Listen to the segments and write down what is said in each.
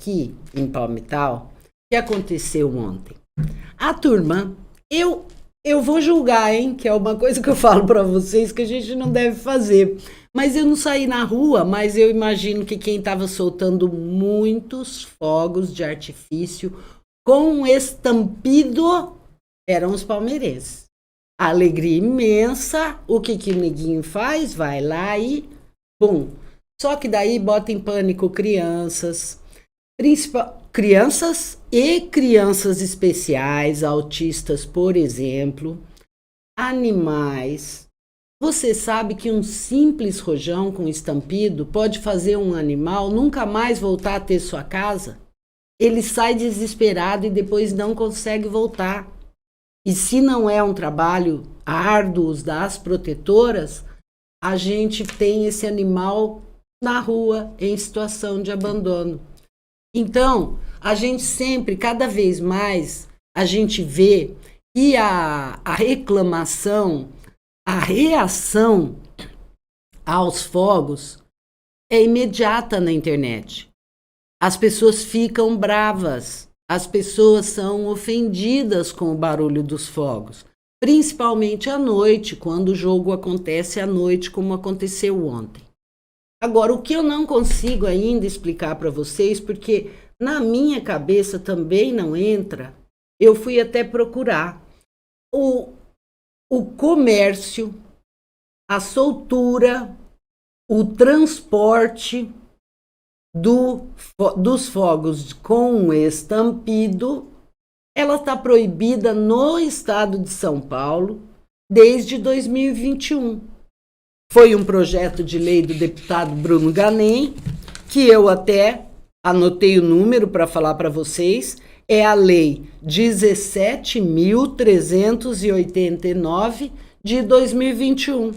aqui em Palmital, o que aconteceu ontem? A turma, eu vou julgar, hein, que é uma coisa que eu falo para vocês que a gente não deve fazer. Mas eu não saí na rua, mas eu imagino que quem estava soltando muitos fogos de artifício com estampido eram os palmeirenses. A alegria imensa, o que o neguinho faz? Vai lá e bum. Só que daí bota em pânico crianças, crianças e crianças especiais, autistas, por exemplo, animais. Você sabe que um simples rojão com estampido pode fazer um animal nunca mais voltar a ter sua casa? Ele sai desesperado e depois não consegue voltar. E se não é um trabalho árduo das protetoras, a gente tem esse animal na rua em situação de abandono. Então, a gente sempre, cada vez mais, a gente vê que a reclamação, a reação aos fogos é imediata na internet. As pessoas ficam bravas, as pessoas são ofendidas com o barulho dos fogos, principalmente à noite, quando o jogo acontece à noite, como aconteceu ontem. Agora, o que eu não consigo ainda explicar para vocês, porque na minha cabeça também não entra, eu fui até procurar o comércio, a soltura, o transporte dos fogos com estampido, ela está proibida no estado de São Paulo desde 2021. Foi um projeto de lei do deputado Bruno Ganem, que eu até anotei o número para falar para vocês, é a lei 17.389 de 2021.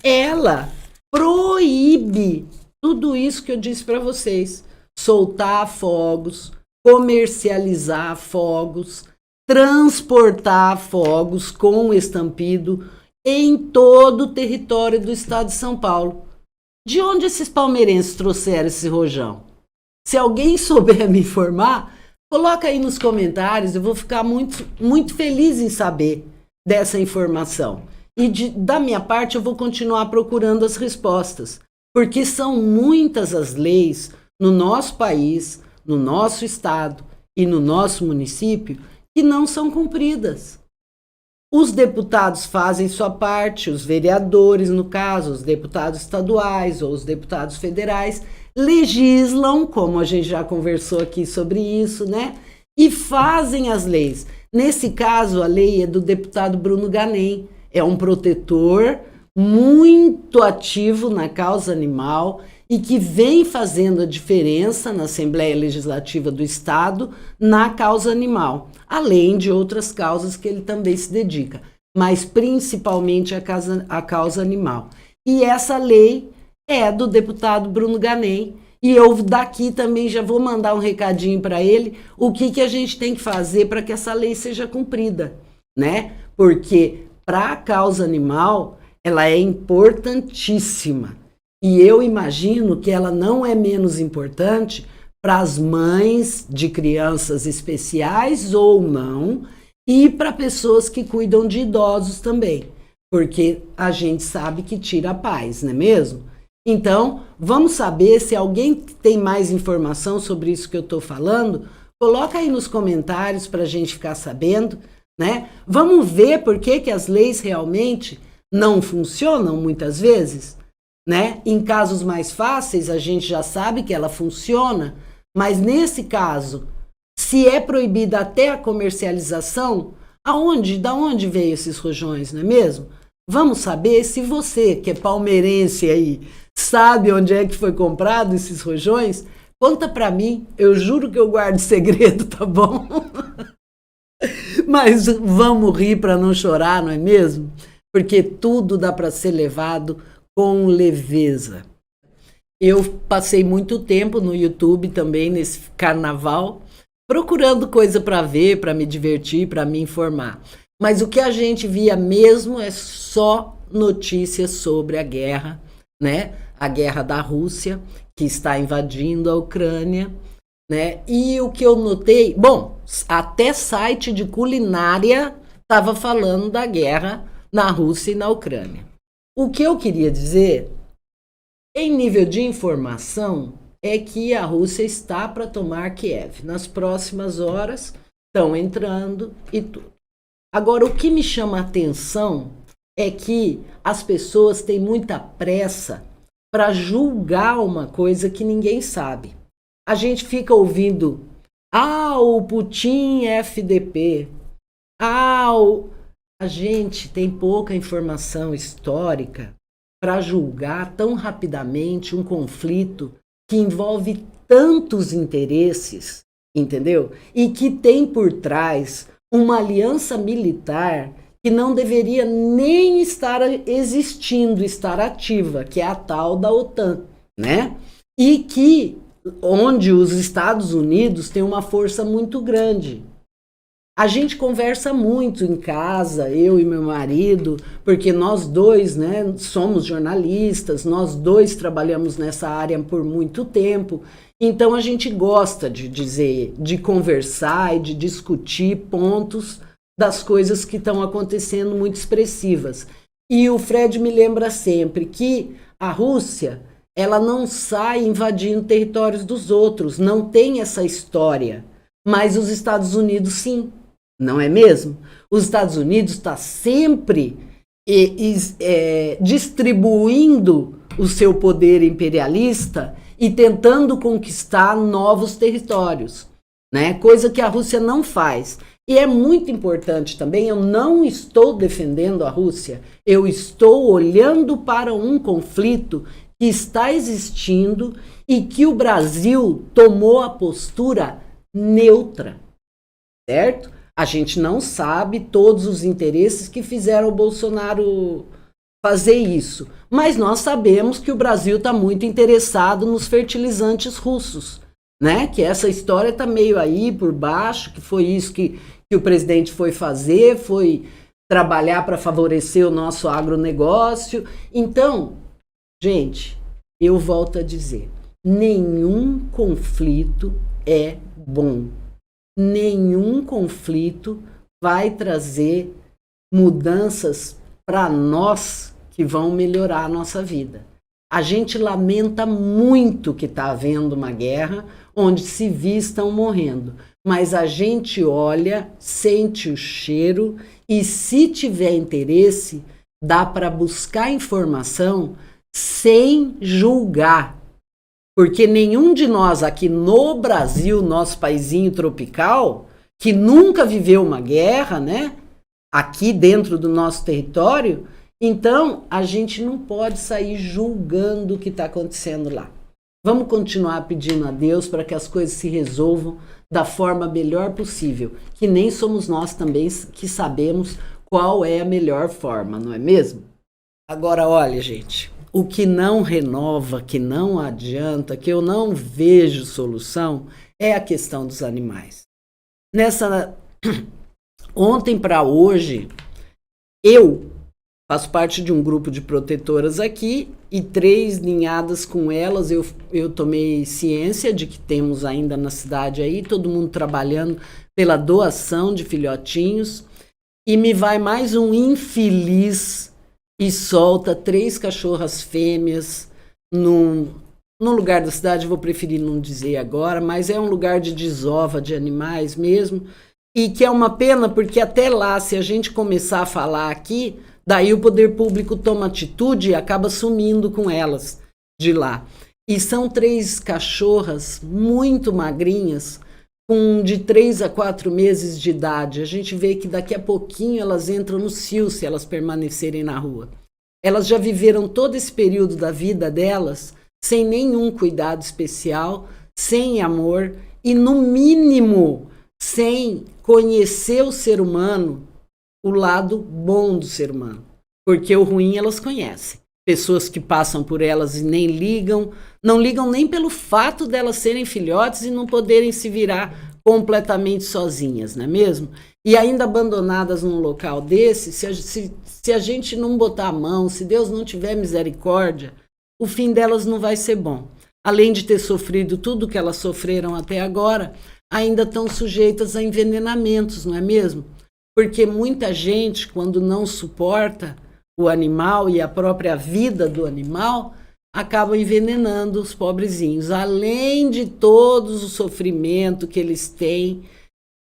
Ela proíbe tudo isso que eu disse para vocês: soltar fogos, comercializar fogos, transportar fogos com estampido em todo o território do estado de São Paulo. De onde esses palmeirenses trouxeram esse rojão? Se alguém souber me informar, coloca aí nos comentários, eu vou ficar muito, muito feliz em saber dessa informação. E da minha parte eu vou continuar procurando as respostas, porque são muitas as leis no nosso país, no nosso estado e no nosso município que não são cumpridas. Os deputados fazem sua parte, os vereadores, no caso, os deputados estaduais ou os deputados federais, legislam, como a gente já conversou aqui sobre isso, né? E fazem as leis. Nesse caso, a lei é do deputado Bruno Ganem, é um protetor muito ativo na causa animal e que vem fazendo a diferença na Assembleia Legislativa do Estado na causa animal, além de outras causas que ele também se dedica, mas principalmente a causa animal. E essa lei é do deputado Bruno Ganem, e eu daqui também já vou mandar um recadinho para ele, o que a gente tem que fazer para que essa lei seja cumprida, né? Porque para a causa animal, ela é importantíssima. E eu imagino que ela não é menos importante para as mães de crianças especiais ou não, e para pessoas que cuidam de idosos também, porque a gente sabe que tira a paz, não é mesmo? Então, vamos saber se alguém tem mais informação sobre isso que eu estou falando, coloca aí nos comentários para a gente ficar sabendo, né? Vamos ver por que as leis realmente não funcionam muitas vezes, né? Em casos mais fáceis, a gente já sabe que ela funciona, mas nesse caso, se é proibida até a comercialização, da onde veio esses rojões, não é mesmo? Vamos saber. Se você, que é palmeirense aí, sabe onde é que foi comprado esses rojões, conta pra mim, eu juro que eu guardo segredo, tá bom? Mas vamos rir para não chorar, não é mesmo? Porque tudo dá para ser levado com leveza. Eu passei muito tempo no YouTube também, nesse carnaval, procurando coisa para ver, para me divertir, para me informar. Mas o que a gente via mesmo é só notícias sobre a guerra, né? A guerra da Rússia, que está invadindo a Ucrânia, né? E o que eu notei, bom, até site de culinária estava falando da guerra na Rússia e na Ucrânia. O que eu queria dizer, em nível de informação, é que a Rússia está para tomar Kiev. Nas próximas horas estão entrando e tudo. Agora, o que me chama a atenção é que as pessoas têm muita pressa para julgar uma coisa que ninguém sabe. A gente fica ouvindo, o Putin é FDP, a gente tem pouca informação histórica para julgar tão rapidamente um conflito que envolve tantos interesses, entendeu? E que tem por trás uma aliança militar que não deveria nem estar existindo, estar ativa, que é a tal da OTAN, né? E que, onde os Estados Unidos têm uma força muito grande. A gente conversa muito em casa, eu e meu marido, porque nós dois, né, somos jornalistas, nós dois trabalhamos nessa área por muito tempo, então a gente gosta de dizer, de conversar e de discutir pontos das coisas que estão acontecendo muito expressivas. E o Fred me lembra sempre que a Rússia, ela não sai invadindo territórios dos outros, não tem essa história, mas os Estados Unidos sim. Não é mesmo? Os Estados Unidos está sempre distribuindo o seu poder imperialista e tentando conquistar novos territórios, né? Coisa que a Rússia não faz. E é muito importante também, eu não estou defendendo a Rússia, eu estou olhando para um conflito que está existindo e que o Brasil tomou a postura neutra, certo? A gente não sabe todos os interesses que fizeram o Bolsonaro fazer isso, mas nós sabemos que o Brasil está muito interessado nos fertilizantes russos, né? Que essa história está meio aí por baixo, que foi isso que o presidente foi fazer, foi trabalhar para favorecer o nosso agronegócio. Então, gente, eu volto a dizer, nenhum conflito é bom. Nenhum conflito vai trazer mudanças para nós que vão melhorar a nossa vida. A gente lamenta muito que está havendo uma guerra onde civis estão morrendo, mas a gente olha, sente o cheiro e, se tiver interesse, dá para buscar informação sem julgar. Porque nenhum de nós aqui no Brasil, nosso paizinho tropical, que nunca viveu uma guerra, né? Aqui dentro do nosso território, então a gente não pode sair julgando o que está acontecendo lá. Vamos continuar pedindo a Deus para que as coisas se resolvam da forma melhor possível, que nem somos nós também que sabemos qual é a melhor forma, não é mesmo? Agora, olha, gente, o que não renova, que não adianta, que eu não vejo solução, é a questão dos animais. Ontem para hoje, eu faço parte de um grupo de protetoras aqui e 3 ninhadas com elas, eu tomei ciência de que temos ainda na cidade aí, todo mundo trabalhando pela doação de filhotinhos, e me vai mais um infeliz e solta 3 cachorras fêmeas num lugar da cidade, vou preferir não dizer agora, mas é um lugar de desova de animais mesmo, e que é uma pena porque até lá, se a gente começar a falar aqui, daí o poder público toma atitude e acaba sumindo com elas de lá. E são 3 cachorras muito magrinhas, com de 3 a 4 meses de idade. A gente vê que daqui a pouquinho elas entram no cio se elas permanecerem na rua. Elas já viveram todo esse período da vida delas sem nenhum cuidado especial, sem amor e, no mínimo, sem conhecer o ser humano, o lado bom do ser humano. Porque o ruim elas conhecem. Pessoas que passam por elas e nem ligam, não ligam nem pelo fato delas serem filhotes e não poderem se virar completamente sozinhas, não é mesmo? E ainda abandonadas num local desse, se a gente não botar a mão, se Deus não tiver misericórdia, o fim delas não vai ser bom. além de ter sofrido tudo que elas sofreram até agora, ainda estão sujeitas a envenenamentos, não é mesmo? Porque muita gente, quando não suporta o animal e a própria vida do animal, acaba envenenando os pobrezinhos, além de todos o sofrimento que eles têm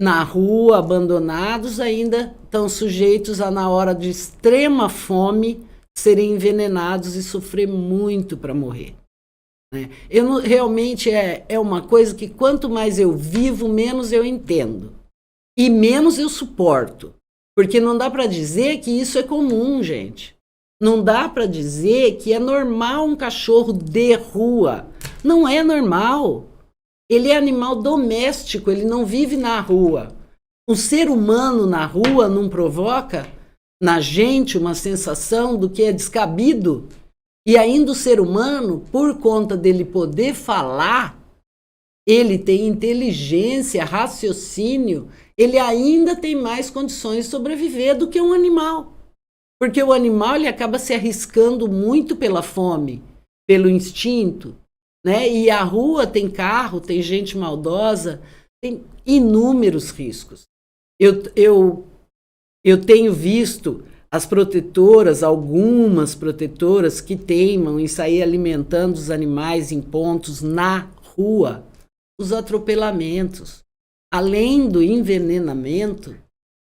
na rua, abandonados, ainda estão sujeitos a, na hora de extrema fome, serem envenenados e sofrer muito para morrer. Né? Realmente é uma coisa que quanto mais eu vivo, menos eu entendo. E menos eu suporto. Porque não dá para dizer que isso é comum, gente. Não dá para dizer que é normal um cachorro de rua. Não é normal. Ele é animal doméstico, ele não vive na rua. O ser humano na rua não provoca na gente uma sensação do que é descabido. E ainda o ser humano, por conta dele poder falar, ele tem inteligência, raciocínio, ele ainda tem mais condições de sobreviver do que um animal. Porque o animal ele acaba se arriscando muito pela fome, pelo instinto, né? E a rua tem carro, tem gente maldosa, tem inúmeros riscos. Eu tenho visto as protetoras, algumas protetoras que teimam em sair alimentando os animais em pontos na rua, os atropelamentos. Além do envenenamento,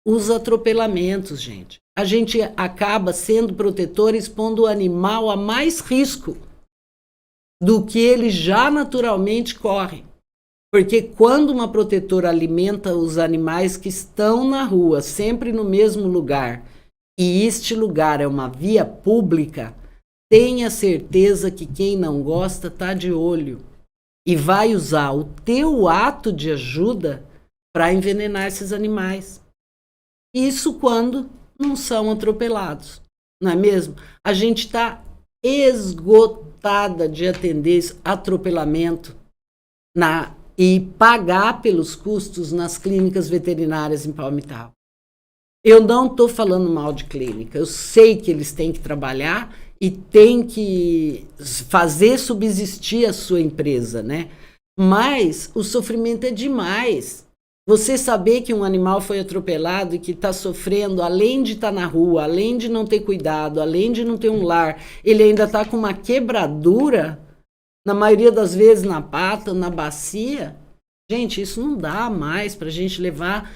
os atropelamentos, gente. A gente acaba sendo protetor, expondo o animal a mais risco do que ele já naturalmente corre. Porque quando uma protetora alimenta os animais que estão na rua, sempre no mesmo lugar, e este lugar é uma via pública, tenha certeza que quem não gosta está de olho e vai usar o teu ato de ajuda para envenenar esses animais. Isso quando não são atropelados, não é mesmo? A gente está esgotada de atender esse atropelamento e pagar pelos custos nas clínicas veterinárias em Palmital. Eu não estou falando mal de clínica, eu sei que eles têm que trabalhar e têm que fazer subsistir a sua empresa, né? Mas o sofrimento é demais. Você saber que um animal foi atropelado e que está sofrendo, além de estar na rua, além de não ter cuidado, além de não ter um lar, ele ainda está com uma quebradura, na maioria das vezes na pata, na bacia. Gente, isso não dá mais para a gente levar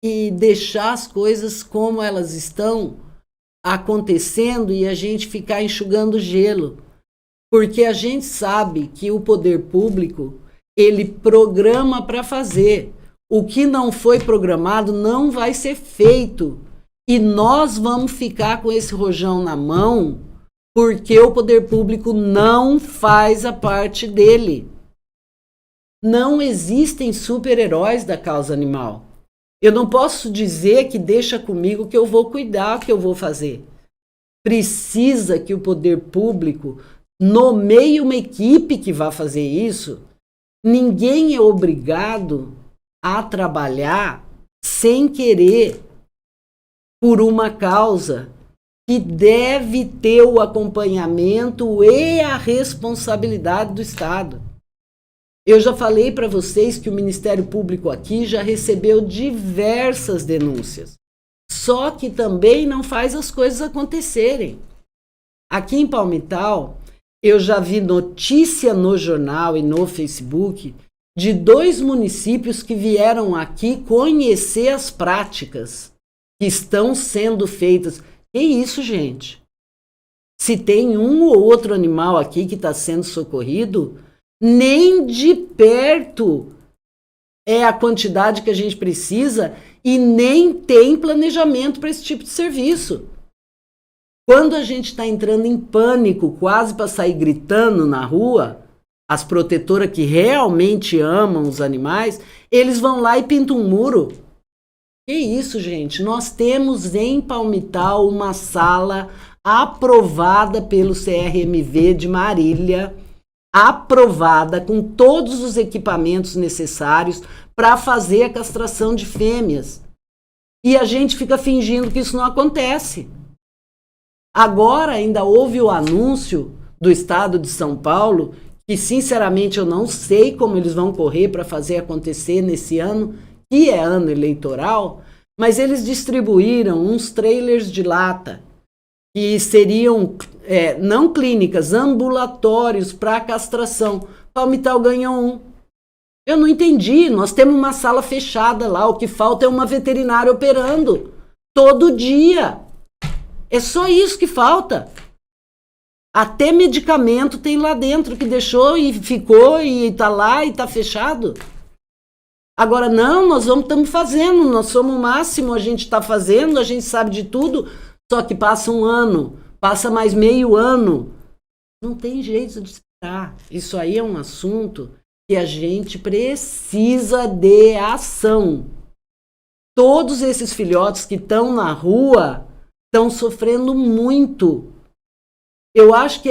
e deixar as coisas como elas estão acontecendo e a gente ficar enxugando gelo. Porque a gente sabe que o poder público, ele programa para fazer. O que não foi programado não vai ser feito. E nós vamos ficar com esse rojão na mão porque o poder público não faz a parte dele. Não existem super-heróis da causa animal. Eu não posso dizer que deixa comigo que eu vou cuidar, que eu vou fazer. Precisa que o poder público nomeie uma equipe que vá fazer isso. Ninguém é obrigado a trabalhar sem querer por uma causa que deve ter o acompanhamento e a responsabilidade do Estado. Eu já falei para vocês que o Ministério Público aqui já recebeu diversas denúncias, só que também não faz as coisas acontecerem. Aqui em Palmital, eu já vi notícia no jornal e no Facebook de 2 municípios que vieram aqui conhecer as práticas que estão sendo feitas. Que isso, gente? Se tem um ou outro animal aqui que está sendo socorrido, nem de perto é a quantidade que a gente precisa e nem tem planejamento para esse tipo de serviço. Quando a gente está entrando em pânico, quase para sair gritando na rua, as protetoras que realmente amam os animais, eles vão lá e pintam um muro. Que isso, gente? Nós temos em Palmital uma sala aprovada pelo CRMV de Marília, aprovada com todos os equipamentos necessários para fazer a castração de fêmeas. E a gente fica fingindo que isso não acontece. Agora ainda houve o anúncio do Estado de São Paulo que sinceramente eu não sei como eles vão correr para fazer acontecer nesse ano, que é ano eleitoral, mas eles distribuíram uns trailers de lata, que seriam não clínicas, ambulatórios para castração. Palmital ganhou um. Eu não entendi, nós temos uma sala fechada lá, o que falta é uma veterinária operando todo dia. É só isso que falta. Até medicamento tem lá dentro que deixou e ficou e tá lá e tá fechado. Agora não, nós estamos fazendo, nós somos o máximo, a gente está fazendo, a gente sabe de tudo, só que passa um ano, passa mais meio ano. Não tem jeito de esperar. Isso aí é um assunto que a gente precisa de ação. Todos esses filhotes que estão na rua estão sofrendo muito. Eu acho que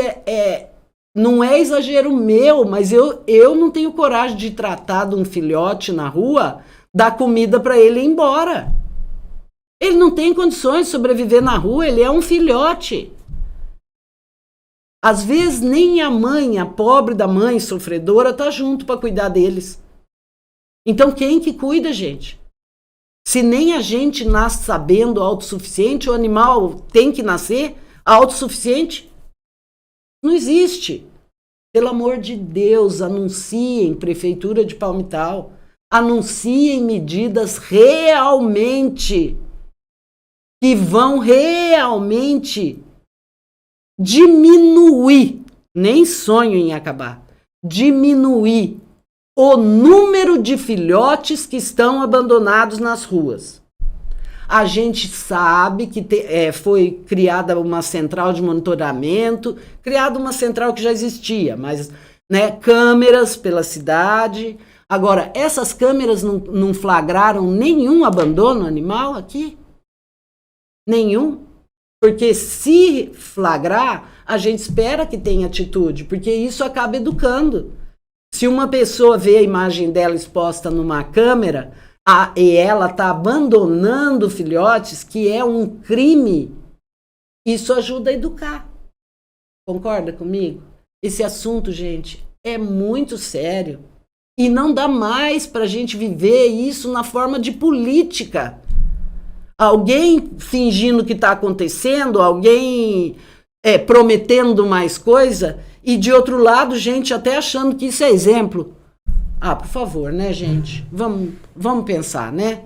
não é exagero meu, mas eu não tenho coragem de tratar de um filhote na rua, dar comida para ele ir embora. Ele não tem condições de sobreviver na rua, ele é um filhote. Às vezes nem a mãe, a pobre da mãe sofredora, tá junto para cuidar deles. Então quem que cuida, gente? Se nem a gente nasce sabendo autossuficiente, o animal tem que nascer autossuficiente? Não existe. Pelo amor de Deus, anunciem, Prefeitura de Palmital, anunciem medidas realmente que vão realmente diminuir, nem sonho em acabar, diminuir o número de filhotes que estão abandonados nas ruas. A gente sabe que foi criada uma central de monitoramento, criada uma central que já existia, mas câmeras pela cidade. Agora, essas câmeras não flagraram nenhum abandono animal aqui? Nenhum? Porque se flagrar, a gente espera que tenha atitude, porque isso acaba educando. Se uma pessoa vê a imagem dela exposta numa câmera e ela está abandonando filhotes, que é um crime, isso ajuda a educar. Concorda comigo? Esse assunto, gente, é muito sério. E não dá mais para a gente viver isso na forma de política. Alguém fingindo que está acontecendo, alguém prometendo mais coisa, e de outro lado, gente até achando que isso é exemplo. Ah, por favor, né, gente? Vamos pensar, né?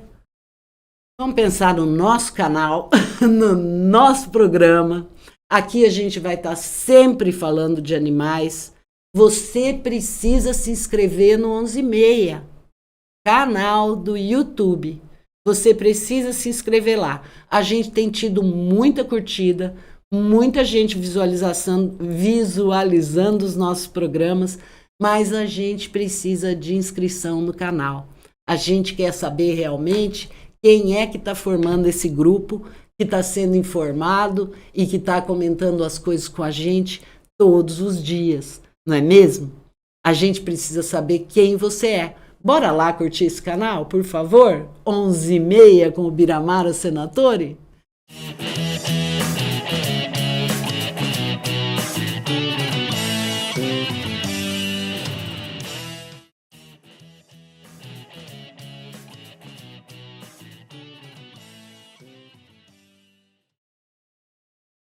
Vamos pensar no nosso canal, no nosso programa. Aqui a gente vai estar sempre falando de animais. Você precisa se inscrever no 11:30, canal do YouTube. Você precisa se inscrever lá. A gente tem tido muita curtida, muita gente visualizando os nossos programas, mas a gente precisa de inscrição no canal. A gente quer saber realmente quem é que está formando esse grupo, que está sendo informado e que está comentando as coisas com a gente todos os dias, não é mesmo? A gente precisa saber quem você é. Bora lá curtir esse canal, por favor? 11:30 com o Biramara Senatore?